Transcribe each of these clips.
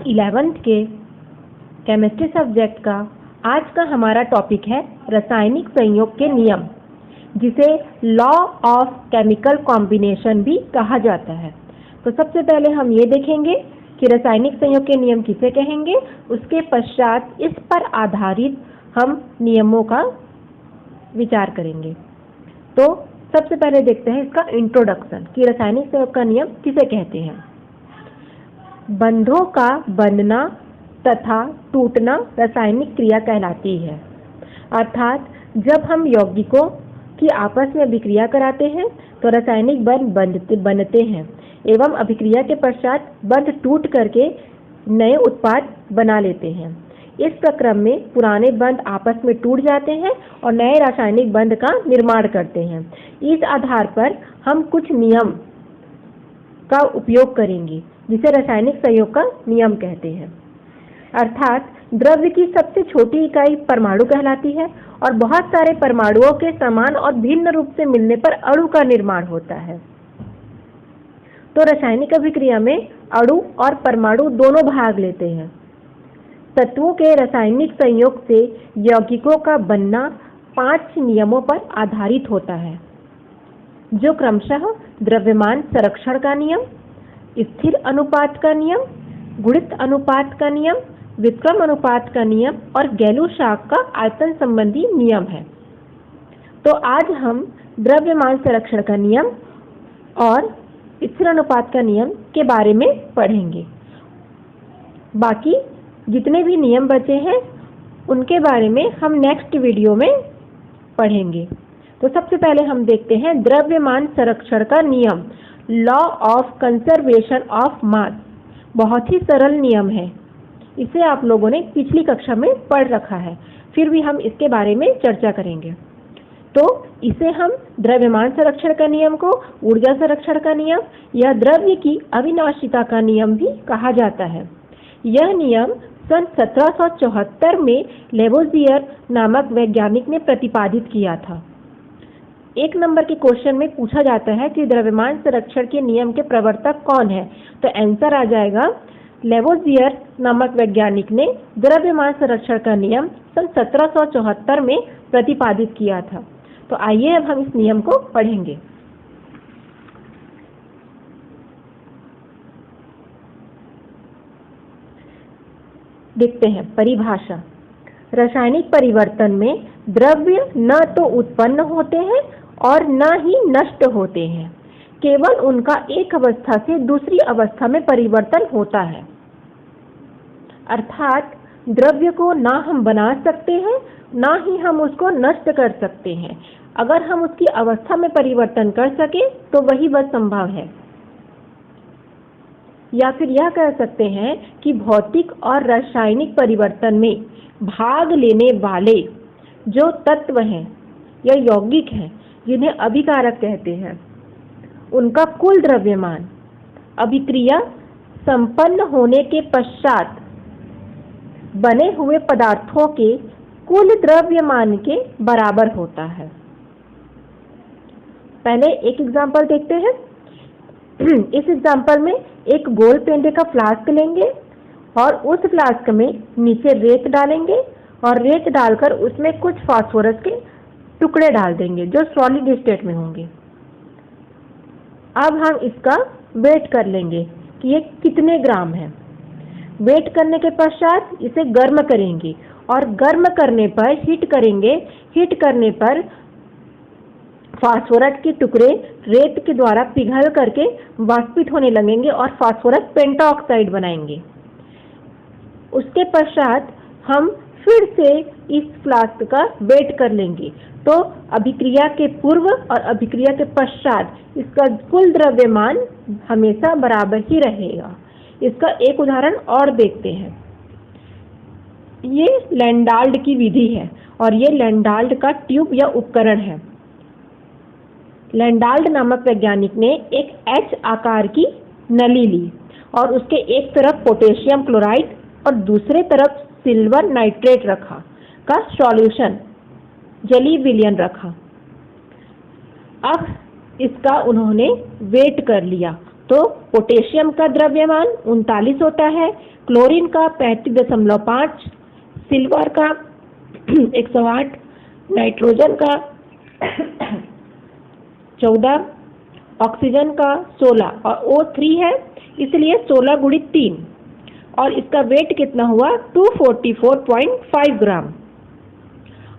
11th के chemistry subject का आज का हमारा टॉपिक है रासायनिक संयोग के नियम, जिसे लॉ ऑफ केमिकल कॉम्बिनेशन भी कहा जाता है। तो सबसे पहले हम ये देखेंगे कि रासायनिक संयोग के नियम किसे कहेंगे। उसके पश्चात इस पर आधारित हम नियमों का विचार करेंगे। तो सबसे पहले देखते हैं इसका इंट्रोडक्शन कि रासायनिक संयोग का नियम किसे कहते हैं। बंधों का बनना तथा टूटना रासायनिक क्रिया कहलाती है। अर्थात जब हम यौगिकों की आपस में अभिक्रिया कराते हैं तो रासायनिक बंध बनते हैं एवं अभिक्रिया के पश्चात बंध टूट करके नए उत्पाद बना लेते हैं। इस प्रक्रम में पुराने बंध आपस में टूट जाते हैं और नए रासायनिक बंध का निर्माण करते हैं। इस आधार पर हम कुछ नियम का उपयोग करेंगे जिसे रासायनिक संयोग का नियम कहते हैं। अर्थात द्रव्य की सबसे छोटी इकाई परमाणु कहलाती है और बहुत सारे परमाणुओं के समान और भिन्न रूप से मिलने पर अणु का निर्माण होता है। तो रासायनिक अभिक्रिया में अणु और परमाणु दोनों भाग लेते हैं। तत्वों के रासायनिक संयोग से यौगिकों का बनना 5 नियमों पर आधारित होता है, जो क्रमशः द्रव्यमान संरक्षण का नियम, स्थिर अनुपात का नियम, गुणित अनुपात का नियम, विक्रम अनुपात का नियम और गैलू-शाक का आयतन संबंधी नियम है। तो आज हम द्रव्यमान संरक्षण का नियम और स्थिर अनुपात का नियम के बारे में पढ़ेंगे। बाकी जितने भी नियम बचे हैं उनके बारे में हम नेक्स्ट वीडियो में पढ़ेंगे। तो सबसे पहले हम देखते हैं द्रव्यमान संरक्षण का नियम, law of conservation of mass. बहुत ही सरल नियम है, इसे आप लोगों ने पिछली कक्षा में पढ़ रखा है, फिर भी हम इसके बारे में चर्चा करेंगे। तो इसे हम द्रव्यमान संरक्षण का नियम को ऊर्जा संरक्षण का नियम या द्रव्य की अविनाशिता का नियम भी कहा जाता है। यह नियम सन 1774 में लेवोजियर नामक वैज्ञानिक ने प्रतिपादित किया था। 1 नंबर के क्वेश्चन में पूछा जाता है कि द्रव्यमान संरक्षण के नियम के प्रवर्तक कौन है, तो आंसर आ जाएगा लेवोजियर नामक वैज्ञानिक ने द्रव्यमान संरक्षण का नियम सन 1774 में प्रतिपादित किया था। तो आइए अब हम इस नियम को पढ़ेंगे। देखते हैं परिभाषा। रासायनिक परिवर्तन में द्रव्य न तो उत्पन्न होते हैं और न ही नष्ट होते हैं, केवल उनका एक अवस्था से दूसरी अवस्था में परिवर्तन होता है। अर्थात द्रव्य को ना हम बना सकते हैं ना ही हम उसको नष्ट कर सकते हैं। अगर हम उसकी अवस्था में परिवर्तन कर सके तो वही बस संभव है। या फिर यह कह सकते हैं कि भौतिक और रासायनिक परिवर्तन में भाग लेने वाले जो तत्व हैं या यौगिक हैं जिन्हें अभिकारक कहते हैं, उनका कुल द्रव्यमान अभिक्रिया संपन्न होने के पश्चात बने हुए पदार्थों के कुल द्रव्यमान के बराबर होता है। पहले एक एग्जांपल देखते हैं। इस एग्जांपल में एक गोल पेंडे का फ्लास्क लेंगे और उस फ्लास्क में नीचे रेत डालेंगे और रेत डालकर उसमें कुछ फास्फोरस के टुकड़े डाल देंगे जो सॉलिड स्टेट में होंगे। अब हम इसका वेट कर लेंगे कि ये कितने ग्राम है। वेट करने के पश्चात इसे गर्म करेंगे और गर्म करने पर हीट करेंगे। हीट करने पर फास्फोरस के टुकड़े रेत के द्वारा पिघल करके वाष्पित होने लगेंगे और फास्फोरस पेंटाऑक्साइड बनाएंगे। उसके पश्चात हम फिर से इस फ्लास्क का वेट कर लेंगे, तो अभिक्रिया के पूर्व और अभिक्रिया के पश्चात इसका कुल द्रव्यमान हमेशा बराबर ही रहेगा। इसका एक उदाहरण और देखते हैं। ये लैंडाल्ड की विधि है और ये लैंडाल्ड का ट्यूब या उपकरण है। लैंडाल्ड नामक वैज्ञानिक ने एक H आकार की नली ली और उसके एक तरफ पोटेशियम क्लोराइड और दूसरे तरफ सिल्वर नाइट्रेट रखा का सॉल्यूशन जलीय विलयन रखा। अब इसका उन्होंने वेट कर लिया। तो पोटेशियम का द्रव्यमान 39 होता है, क्लोरीन का 35.5, सिल्वर का 108, नाइट्रोजन का 14, ऑक्सीजन का 16 और O3 है, इसलिए 16 गुणित 3 और इसका वेट कितना हुआ 244.5 ग्राम।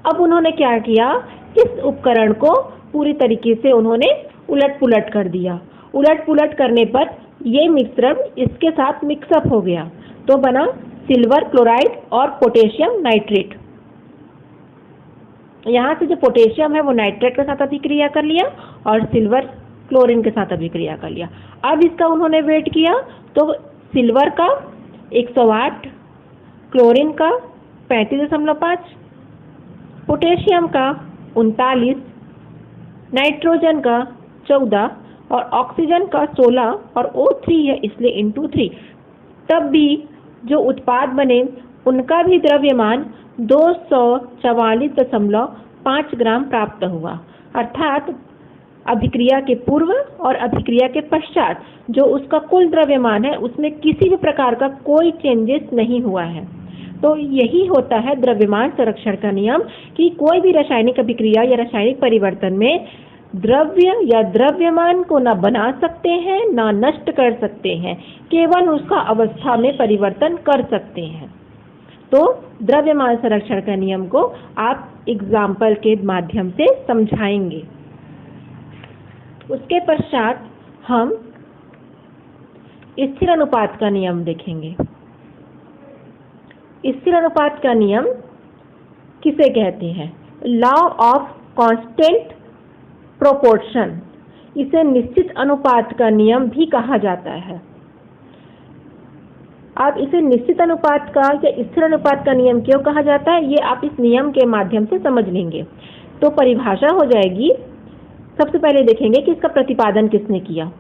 अब उन्होंने क्या किया, इस उपकरण को पूरी तरीके से उन्होंने उलट पुलट कर दिया। उलट पुलट करने पर ये मिश्रण इसके साथ मिक्सअप हो गया, तो बना सिल्वर क्लोराइड और पोटेशियम नाइट्रेट। यहाँ से जो पोटेशियम है वो नाइट्रेट के साथ अभिक्रिया कर लिया और सिल्वर क्लोरीन के साथ अभिक्रिया कर लिया। अब इसका उन्होंने वेट किया तो सिल्वर का 108, क्लोरीन का 35.5, पोटेशियम का 39, नाइट्रोजन का 14 और ऑक्सीजन का 16 और O3 है इसलिए इंटू 3। तब भी जो उत्पाद बने उनका भी द्रव्यमान 244.5 ग्राम प्राप्त हुआ। अर्थात अभिक्रिया के पूर्व और अभिक्रिया के पश्चात जो उसका कुल द्रव्यमान है उसमें किसी भी प्रकार का कोई चेंजेस नहीं हुआ है। तो यही होता है द्रव्यमान संरक्षण का नियम कि कोई भी रासायनिक अभिक्रिया या रासायनिक परिवर्तन में द्रव्य या द्रव्यमान को ना बना सकते हैं ना नष्ट कर सकते हैं, केवल उसका अवस्था में परिवर्तन कर सकते हैं। तो द्रव्यमान संरक्षण का नियम को आप एग्जाम्पल के माध्यम से समझाएंगे। उसके पश्चात हम स्थिर अनुपात का नियम देखेंगे। स्थिर अनुपात का नियम किसे कहते हैं? लॉ ऑफ कांस्टेंट प्रोपोर्शन, इसे निश्चित अनुपात का नियम भी कहा जाता है। आप इसे निश्चित अनुपात का या स्थिर अनुपात का नियम क्यों कहा जाता है, ये आप इस नियम के माध्यम से समझ लेंगे। तो परिभाषा हो जाएगी, सबसे पहले देखेंगे कि इसका प्रतिपादन किसने किया।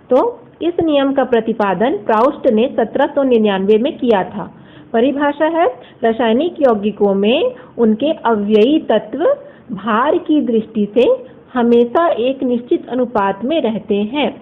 तो इस नियम का प्रतिपादन प्राउस्ट ने 1799 में किया था। परिभाषा है, रासायनिक यौगिकों में उनके अव्ययी तत्व भार की दृष्टि से हमेशा एक निश्चित अनुपात में रहते हैं।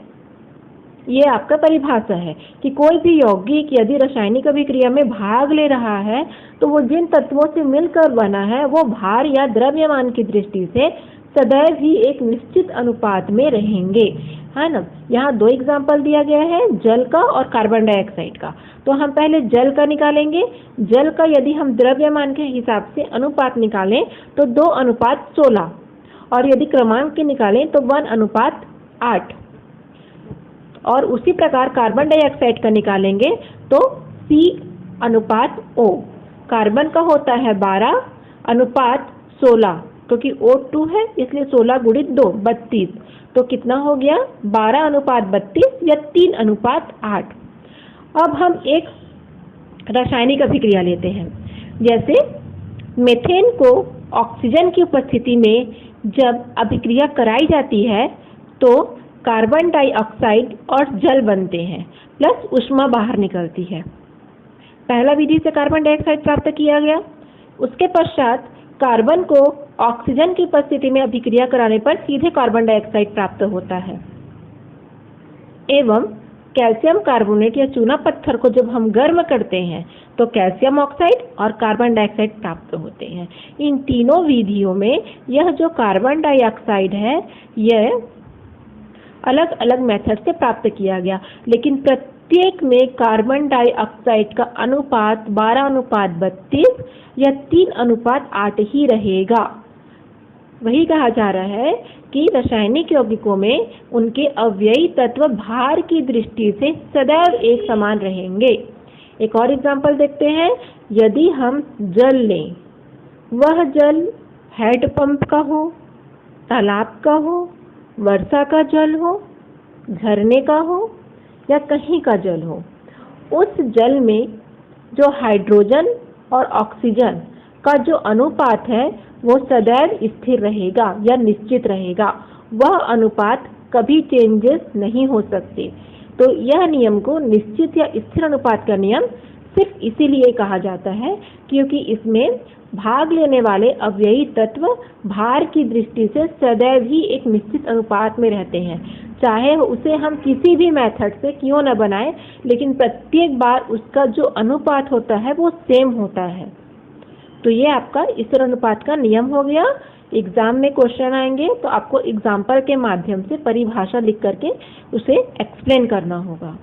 ये आपका परिभाषा है कि कोई भी यौगिक यदि रासायनिक अभिक्रिया में भाग ले रहा है तो वो जिन तत्वों से मिलकर बना है वो भार या द्रव्यमान की दृष्टि से सदैव ही एक निश्चित अनुपात में रहेंगे, है ना। यहाँ दो एग्जाम्पल दिया गया है, जल का और कार्बन डाइऑक्साइड का। तो हम पहले जल का निकालेंगे। जल का यदि हम द्रव्यमान के हिसाब से अनुपात निकालें तो 2:16 और यदि क्रमांक के निकालें तो 1:8 और उसी प्रकार कार्बन डाइऑक्साइड का निकालेंगे तो C/O। कार्बन का होता है 12:16 क्योंकि O2 है इसलिए 16 गुणित 2 32। तो कितना हो गया 12:32 या 3:8। अब हम एक रासायनिक अभिक्रिया लेते हैं। जैसे मेथेन को ऑक्सीजन की उपस्थिति में जब अभिक्रिया कराई जाती है तो कार्बन डाइऑक्साइड और जल बनते हैं प्लस ऊष्मा बाहर निकलती है। पहला विधि से कार्बन डाइऑक्साइड प्राप्त किया गया। उसके पश्चात कार्बन को ऑक्सीजन की उपस्थिति में अभिक्रिया कराने पर सीधे कार्बन डाइऑक्साइड प्राप्त होता है। एवं कैल्शियम कार्बोनेट या चूना पत्थर को जब हम गर्म करते हैं तो कैल्शियम ऑक्साइड और कार्बन डाइऑक्साइड प्राप्त होते हैं। इन तीनों विधियों में यह जो कार्बन डाइऑक्साइड है यह अलग अलग मेथड से प्राप्त किया गया, लेकिन प्रत्येक में कार्बन डाइऑक्साइड का अनुपात 12:32 या 3:8 ही रहेगा। वही कहा जा रहा है कि रासायनिक यौगिकों में उनके अव्ययी तत्व भार की दृष्टि से सदैव एक समान रहेंगे। एक और एग्जाम्पल देखते हैं। यदि हम जल लें, वह जल हैंडपंप का हो, तालाब का हो, वर्षा का जल हो, झरने का हो या कहीं का जल हो, उस जल में जो हाइड्रोजन और ऑक्सीजन का जो अनुपात है वो सदैव स्थिर रहेगा या निश्चित रहेगा। वह अनुपात कभी चेंजेस नहीं हो सकते। तो यह नियम को निश्चित या स्थिर अनुपात का नियम सिर्फ इसीलिए कहा जाता है क्योंकि इसमें भाग लेने वाले अवयवी तत्व भार की दृष्टि से सदैव ही एक निश्चित अनुपात में रहते हैं, चाहे उसे हम किसी भी मेथड से क्यों न बनाएं, लेकिन प्रत्येक बार उसका जो अनुपात होता है वो सेम होता है। तो ये आपका ईसर अनुपात का नियम हो गया। एग्जाम में क्वेश्चन आएंगे तो आपको एग्जाम्पल के माध्यम से परिभाषा लिख करके उसे एक्सप्लेन करना होगा।